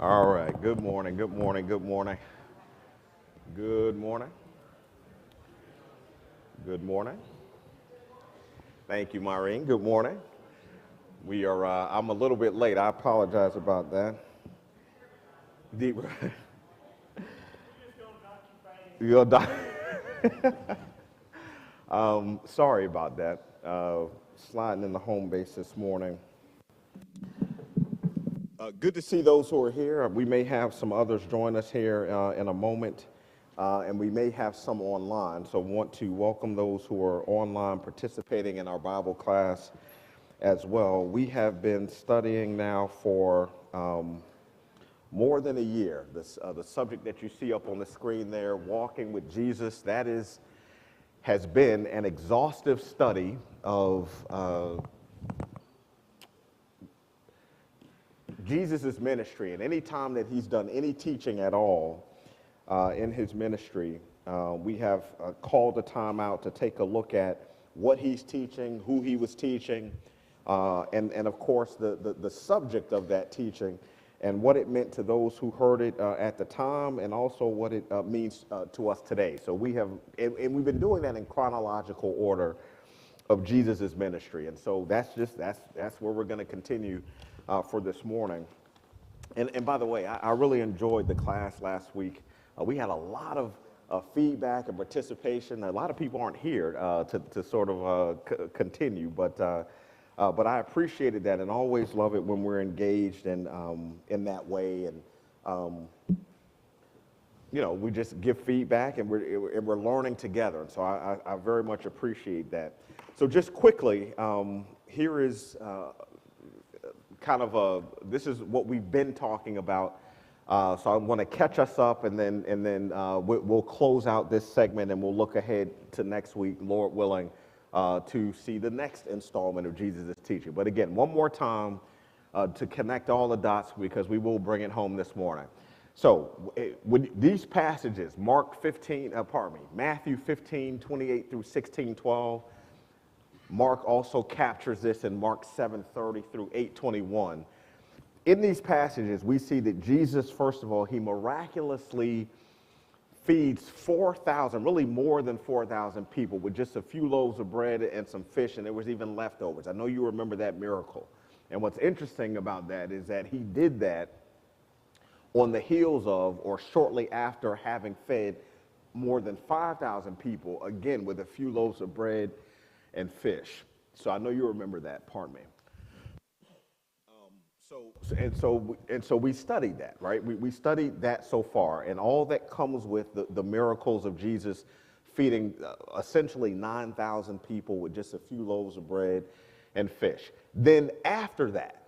All right. Good morning. Good morning. Good morning. Good morning. Good morning. Thank you, Maureen. Good morning. We are. I'm a little bit late. I apologize about that. Deep. You'll die. Sorry about that. Sliding in the home base this morning. Good to see those who are here. We may have some others join us here in a moment, and we may have some online. So want to welcome those who are online participating in our Bible class as well. We have been studying now for more than a year. The subject that you see up on the screen there, Walking with Jesus, has been an exhaustive study of Jesus' ministry, and any time that he's done any teaching at all in his ministry, we have called a time out to take a look at what he's teaching, who he was teaching, and of course the subject of that teaching and what it meant to those who heard it at the time, and also what it means to us today. So we've been doing that in chronological order of Jesus' ministry, and so that's where we're going to continue for this morning. And by the way, I really enjoyed the class last week. We had a lot of feedback and participation. A lot of people aren't here to sort of continue, but I appreciated that and always love it when we're engaged in that way. And we just give feedback and we're learning together. And so I very much appreciate that. So just quickly, here is this is what we've been talking about. So I want to catch us up, and then we'll close out this segment, and we'll look ahead to next week, Lord willing, to see the next installment of Jesus' teaching. But again, one more time to connect all the dots, because we will bring it home this morning. So with these passages, Matthew 15, 28 through 16, 12. Mark also captures this in Mark 7:30 through 8:21. In these passages, we see that Jesus, first of all, he miraculously feeds 4,000, really more than 4,000 people with just a few loaves of bread and some fish, and there was even leftovers. I know you remember that miracle. And what's interesting about that is that he did that on the heels of, or shortly after, having fed more than 5,000 people, again, with a few loaves of bread and fish. So I know you remember that, pardon me. So we studied that, right? We studied that so far, and all that comes with the miracles of Jesus feeding essentially 9,000 people with just a few loaves of bread and fish. Then after that,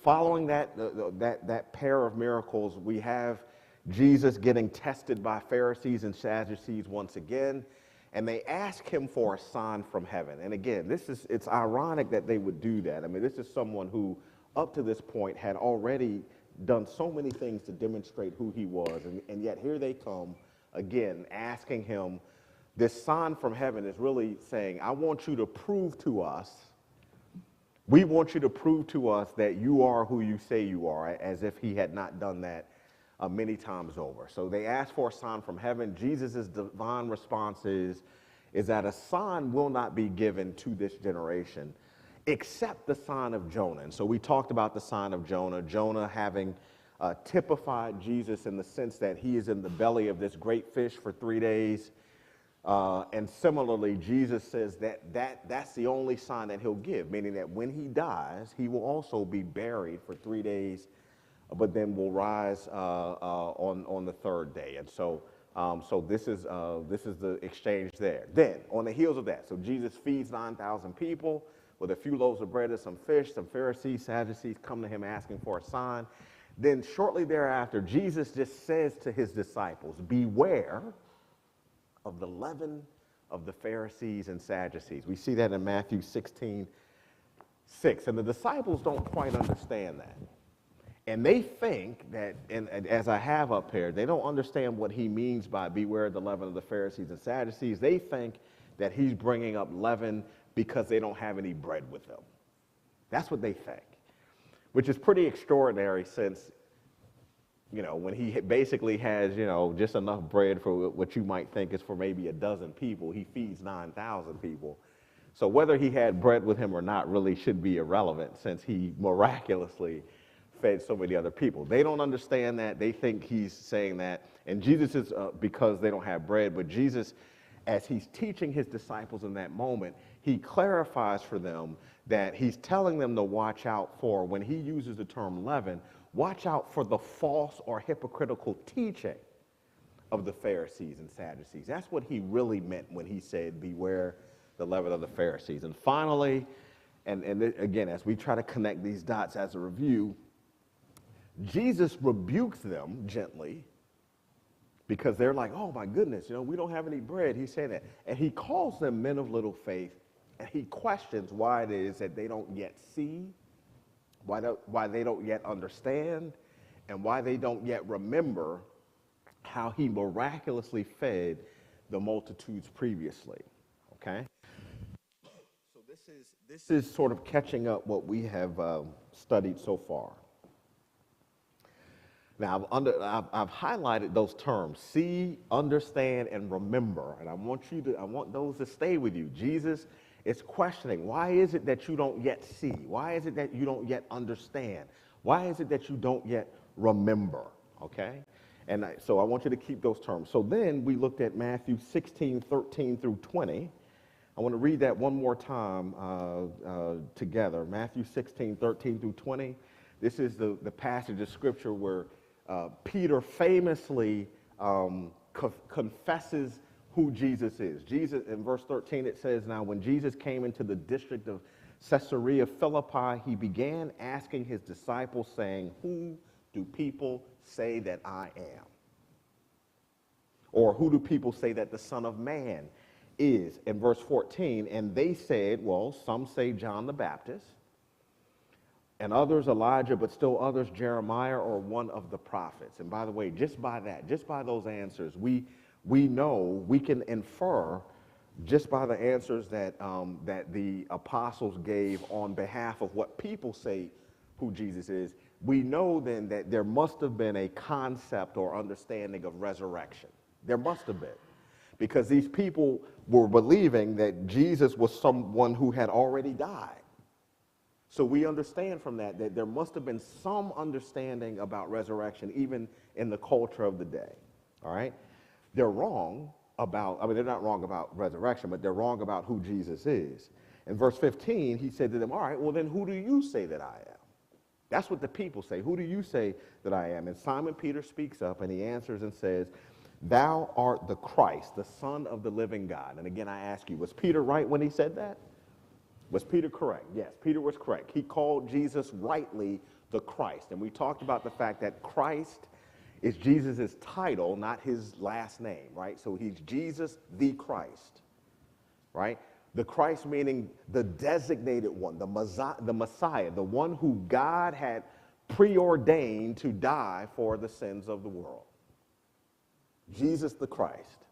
following that pair of miracles, we have Jesus getting tested by Pharisees and Sadducees once again. And they ask him for a sign from heaven. And again, it's ironic that they would do that. I mean, this is someone who, up to this point, had already done so many things to demonstrate who he was. And yet here they come, again, asking him. This sign from heaven is really saying, I want you to prove to us, we want you to prove to us that you are who you say you are, as if he had not done that many times over. So they ask for a sign from heaven. Jesus' divine response is that a sign will not be given to this generation except the sign of Jonah. And so we talked about the sign of Jonah, Jonah having typified Jesus in the sense that he is in the belly of this great fish for 3 days. And similarly, Jesus says that's the only sign that he'll give, meaning that when he dies, he will also be buried for 3 days, but then will rise on the third day. And so this is the exchange there. Then on the heels of that, so Jesus feeds 9,000 people with a few loaves of bread and some fish. Some Pharisees, Sadducees come to him asking for a sign. Then shortly thereafter, Jesus just says to his disciples, beware of the leaven of the Pharisees and Sadducees. We see that in Matthew 16:6. And the disciples don't quite understand that. And they think that, and as I have up here, they don't understand what he means by beware of the leaven of the Pharisees and Sadducees. They think that he's bringing up leaven because they don't have any bread with them. That's what they think, which is pretty extraordinary, since when he basically has, just enough bread for what you might think is for maybe a dozen people, he feeds 9,000 people. So whether he had bread with him or not really should be irrelevant, since he miraculously fed so many other people. They don't understand that. They think he's saying that. And Jesus is, because they don't have bread, but Jesus, as he's teaching his disciples in that moment, he clarifies for them that he's telling them to watch out for, when he uses the term leaven, watch out for the false or hypocritical teaching of the Pharisees and Sadducees. That's what he really meant when he said, beware the leaven of the Pharisees. And finally, and again, as we try to connect these dots as a review, Jesus rebukes them gently because they're like, oh my goodness, we don't have any bread. He's saying that. And he calls them men of little faith, and he questions why it is that they don't yet see, why they don't yet understand, and why they don't yet remember how he miraculously fed the multitudes previously, okay? So this is sort of catching up what we have studied so far. Now, I've highlighted those terms: see, understand, and remember. And I want those to stay with you. Jesus is questioning, why is it that you don't yet see? Why is it that you don't yet understand? Why is it that you don't yet remember? Okay? And so I want you to keep those terms. So then we looked at Matthew 16, 13 through 20. I want to read that one more time together. Matthew 16, 13 through 20. This is the passage of scripture where Peter famously confesses who Jesus is. Jesus, in verse 13, it says, now when Jesus came into the district of Caesarea Philippi, he began asking his disciples, saying, who do people say that I am? Or who do people say that the Son of Man is? In verse 14, and they said, well, some say John the Baptist, and others Elijah, but still others Jeremiah or one of the prophets. And by the way, just by those answers, we know, we can infer, just by the answers that the apostles gave on behalf of what people say who Jesus is, we know then that there must have been a concept or understanding of resurrection. There must have been, because these people were believing that Jesus was someone who had already died. So we understand from that there must have been some understanding about resurrection, even in the culture of the day, all right? They're wrong about, they're not wrong about resurrection, but they're wrong about who Jesus is. In verse 15, he said to them, all right, well then who do you say that I am? That's what the people say. Who do you say that I am? And Simon Peter speaks up, and he answers and says, thou art the Christ, the Son of the living God. And again, I ask you, was Peter right when he said that? Was Peter correct? Yes, Peter was correct. He called Jesus rightly the Christ. And we talked about the fact that Christ is Jesus' title, not his last name, right? So he's Jesus the Christ, right? The Christ meaning the designated one, the Messiah, the one who God had preordained to die for the sins of the world. Jesus the Christ,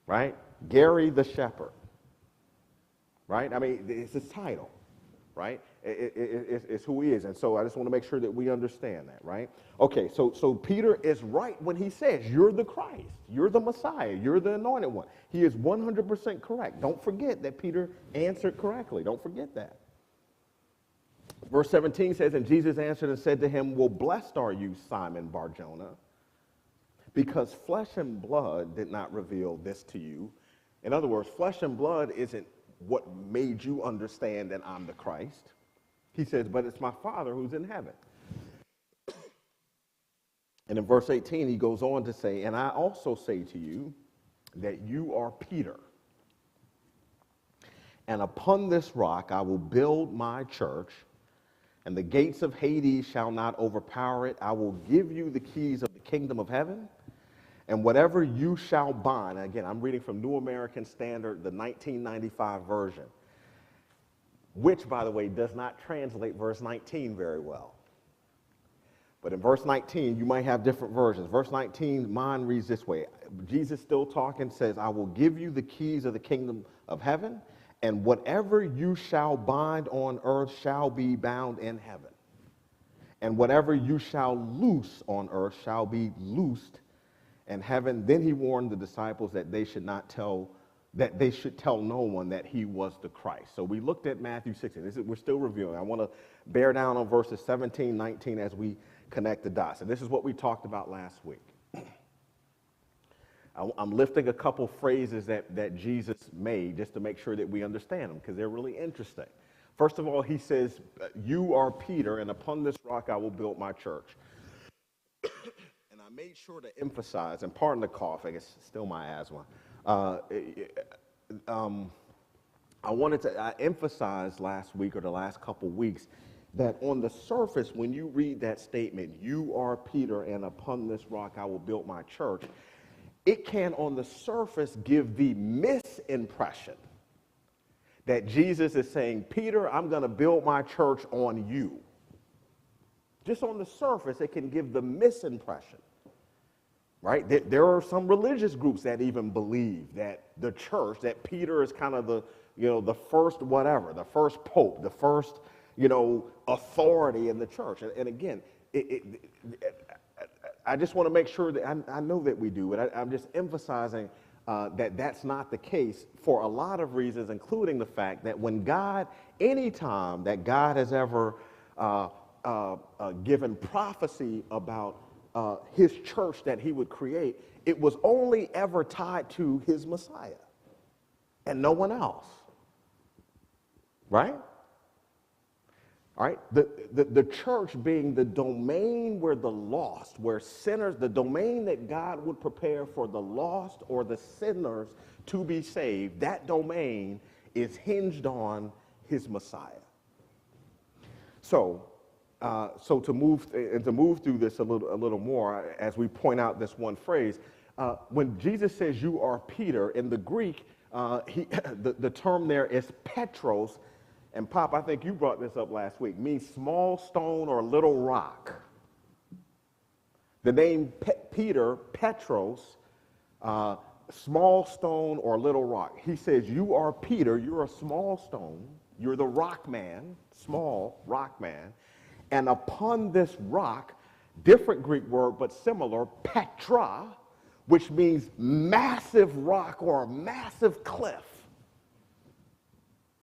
right? Gary the Shepherd. Right? It's his title, right? It's who he is. And so I just want to make sure that we understand that, right? Okay, so Peter is right when he says, you're the Christ, you're the Messiah, you're the anointed one. He is 100% correct. Don't forget that Peter answered correctly. Don't forget that. Verse 17 says, and Jesus answered and said to him, well, blessed are you, Simon Bar-Jonah, because flesh and blood did not reveal this to you. In other words, flesh and blood isn't what made you understand that I'm the Christ. He says, but it's my Father who's in heaven. And in verse 18, he goes on to say, and I also say to you that you are Peter. And upon this rock I will build my church, and the gates of Hades shall not overpower it. I will give you the keys of the kingdom of heaven. And whatever you shall bind, and again, I'm reading from New American Standard, the 1995 version, which, by the way, does not translate verse 19 very well. But in verse 19, you might have different versions. Verse 19, mine reads this way. Jesus still talking, says, I will give you the keys of the kingdom of heaven, and whatever you shall bind on earth shall be bound in heaven. and whatever you shall loose on earth shall be loosed in heaven. Then he warned the disciples that they should tell no one that he was the Christ. So we looked at Matthew 16. We're still reviewing. I want to bear down on verses 17, 19 as we connect the dots. And this is what we talked about last week. I'm lifting a couple phrases that Jesus made just to make sure that we understand them, because they're really interesting. First of all, he says, you are Peter, and upon this rock I will build my church. And I made sure to emphasize, and pardon the cough, I guess it's still my asthma. I emphasized last week or the last couple weeks that on the surface, when you read that statement, you are Peter, and upon this rock I will build my church, it can on the surface give the misimpression that Jesus is saying, Peter, I'm going to build my church on you. Just on the surface, it can give the misimpression, right? There are some religious groups that even believe that the church, that Peter is kind of the first whatever, the first pope, the first, authority in the church. And again, I just want to make sure that I know that we do, but I'm just emphasizing that that's not the case for a lot of reasons, including the fact that when God, anytime that God has ever given prophecy about his church that he would create, it was only ever tied to his Messiah and no one else, right? All right, the church being the domain where the lost, where sinners, the domain that God would prepare for the lost or the sinners to be saved, that domain is hinged on his Messiah. So to move through this a little more, as we point out this one phrase, when Jesus says you are Peter, in the Greek, the term there is Petros. And Pop, I think you brought this up last week, means small stone or little rock. The name Peter, Petros, small stone or little rock. He says, you are Peter, you're a small stone, you're the rock man, small rock man, and upon this rock, different Greek word but similar, Petra, which means massive rock or a massive cliff.